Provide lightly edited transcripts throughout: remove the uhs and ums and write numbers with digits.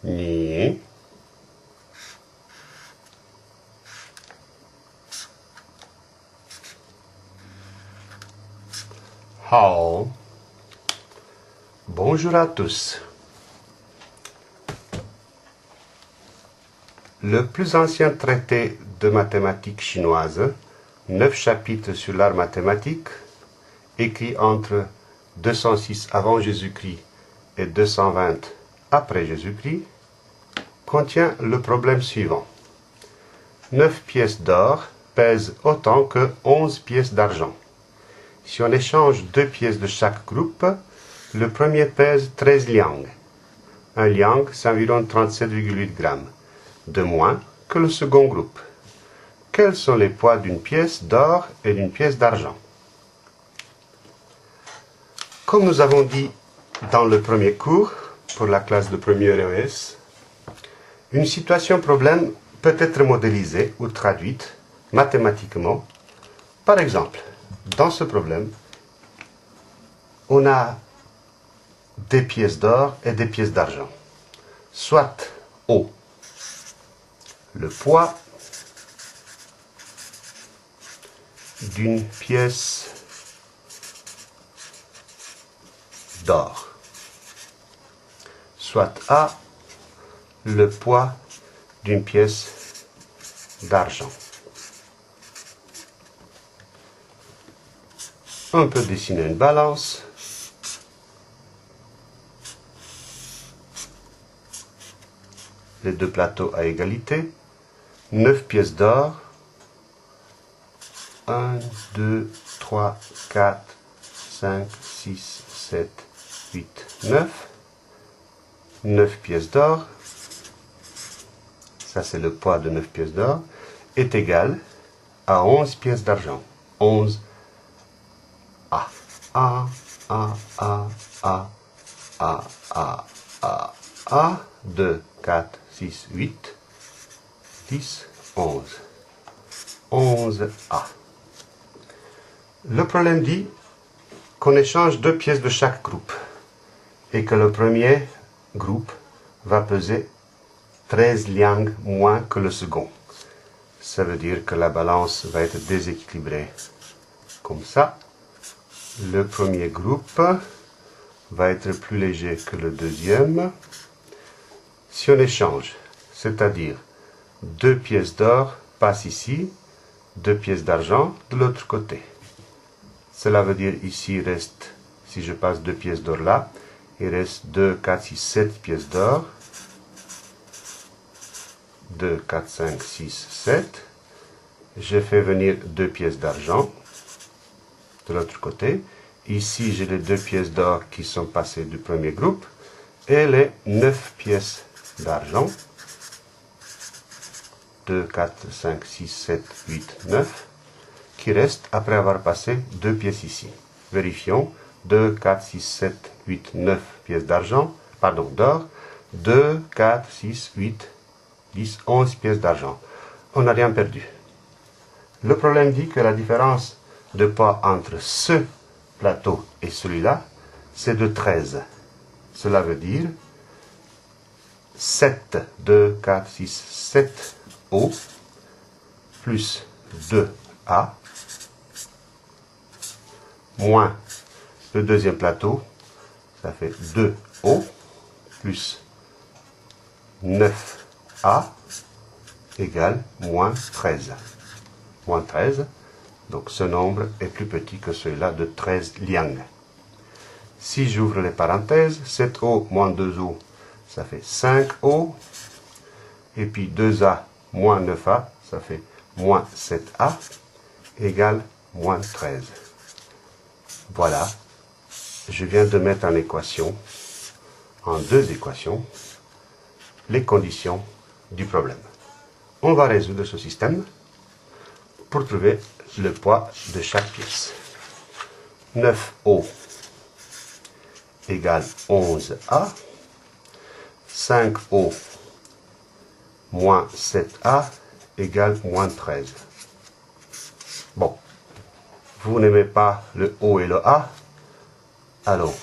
Ni. Hao. Bonjour à tous. Le plus ancien traité de mathématiques chinoise, 9 chapitres sur l'art mathématique, écrit entre 206 avant Jésus-Christ et 220 après Jésus-Christ, contient le problème suivant. 9 pièces d'or pèsent autant que 11 pièces d'argent. Si on échange 2 pièces de chaque groupe, le premier pèse 13 liang. Un liang, c'est environ 37,8 grammes, de moins que le second groupe. Quels sont les poids d'une pièce d'or et d'une pièce d'argent? Comme nous avons dit dans le premier cours, pour la classe de première ES, une situation problème peut être modélisée ou traduite mathématiquement. Par exemple, dans ce problème, on a des pièces d'or et des pièces d'argent. Soit O, le poids d'une pièce d'or, soit A, le poids d'une pièce d'argent. On peut dessiner une balance. Les deux plateaux à égalité. 9 pièces d'or. 1, 2, 3, 4, 5, 6, 7, 8, 9. 9 pièces d'or. Ça c'est le poids de 9 pièces d'or. Est égal à 11 pièces d'argent. 11 A. A, A, A, A, A, A, A, A, 2, 4, 6, 8, 10, 11. 11 A. Le problème dit qu'on échange 2 pièces de chaque groupe et que le premier groupe va peser 13 liang moins que le second. Ça veut dire que la balance va être déséquilibrée comme ça. Le premier groupe va être plus léger que le deuxième. Si on échange, c'est-à-dire 2 pièces d'or passent ici, 2 pièces d'argent de l'autre côté. Cela veut dire ici il reste, si je passe 2 pièces d'or là, il reste 2, 4, 6, 7 pièces d'or. 2, 4, 5, 6, 7. Je fais venir 2 pièces d'argent de l'autre côté. Ici, j'ai les 2 pièces d'or qui sont passées du premier groupe et les 9 pièces d'argent. 2, 4, 5, 6, 7, 8, 9 qui restent après avoir passé 2 pièces ici. Vérifions. 2, 4, 6, 7, 8, 9 pièces d'argent, pardon, d'or. 2, 4, 6, 8, 10, 11 pièces d'argent. On n'a rien perdu. Le problème dit que la différence de poids entre ce plateau et celui-là, c'est de 13. Cela veut dire 7, 2, 4, 6, 7 O plus 2A moins le deuxième plateau, ça fait 2O plus 9A égale moins 13. Moins 13, donc ce nombre est plus petit que celui-là de 13 liang. Si j'ouvre les parenthèses, 7O moins 2O, ça fait 5O, et puis 2A moins 9A, ça fait moins 7A, égale moins 13. Voilà, je viens de mettre en équation, en 2 équations, les conditions du problème. On va résoudre ce système pour trouver le poids de chaque pièce. 9O égale 11A, 5O moins 7A égale moins 13. Bon, vous n'aimez pas le O et le A, alors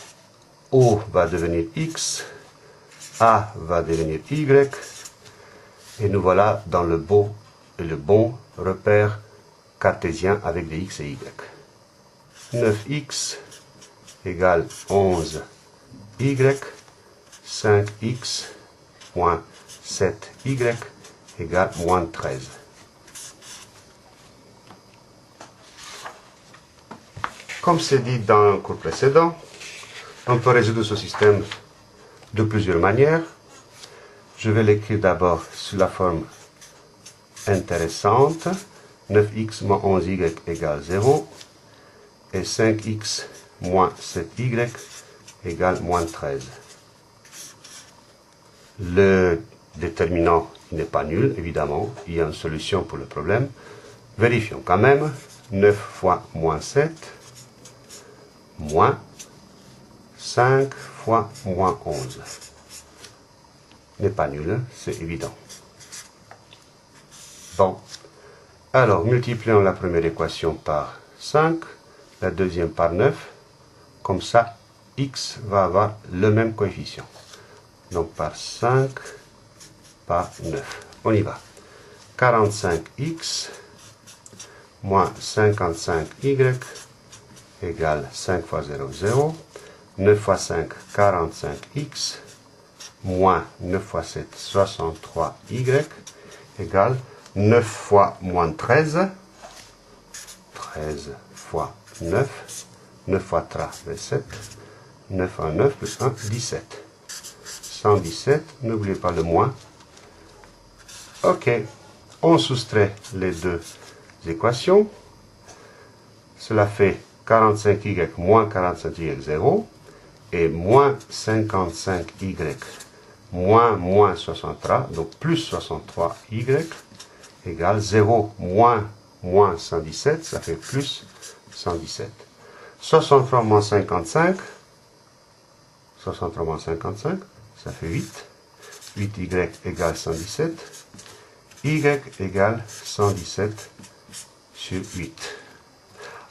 O va devenir X, A va devenir Y, et nous voilà dans le beau et le bon repère cartésien avec des X et Y. 9X égale 11Y, 5X moins 7Y égale moins 13. Comme c'est dit dans le cours précédent, on peut résoudre ce système de plusieurs manières. Je vais l'écrire d'abord sous la forme intéressante. 9x moins 11y égale 0. Et 5x moins 7y égale moins 13. Le déterminant n'est pas nul, évidemment. Il y a une solution pour le problème. Vérifions quand même. 9 fois moins 7 moins 5 fois moins 11. N'est pas nul, hein? C'est évident. Bon. Alors, multiplions la première équation par 5, la deuxième par 9. Comme ça, x va avoir le même coefficient. Donc, par 5, par 9. On y va. 45x moins 55y égale 5 fois 0, 0. 9 fois 5, 45x, moins 9 fois 7, 63y, égale 9 fois moins 13, 13 fois 9, 9 fois 3, 27, 9 fois 9 plus 1, 17. 117, n'oubliez pas le moins. Ok, on soustrait les deux équations. Cela fait 45y moins 45y 0 et moins 55y moins 63, donc plus 63y égale 0 moins 117, ça fait plus 117. 63 moins 55, 63 moins 55, ça fait 8. 8y égale 117. Y égale 117 sur 8.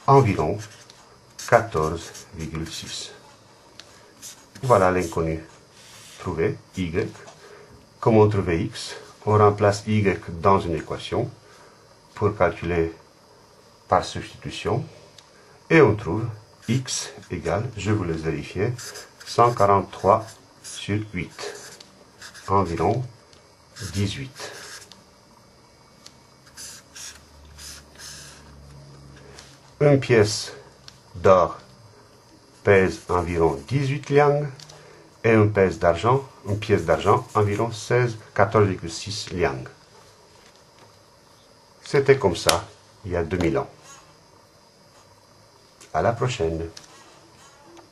Environ 14,6. Voilà l'inconnu trouvé, y. Comment trouver x? On remplace y dans une équation pour calculer par substitution. Et on trouve x égale, je vous laisse vérifier, 143 sur 8. Environ 18. Une pièce d'or pèse environ 18 liangs et une pièce d'argent environ 14,6 liangs. C'était comme ça il y a 2000 ans. À la prochaine.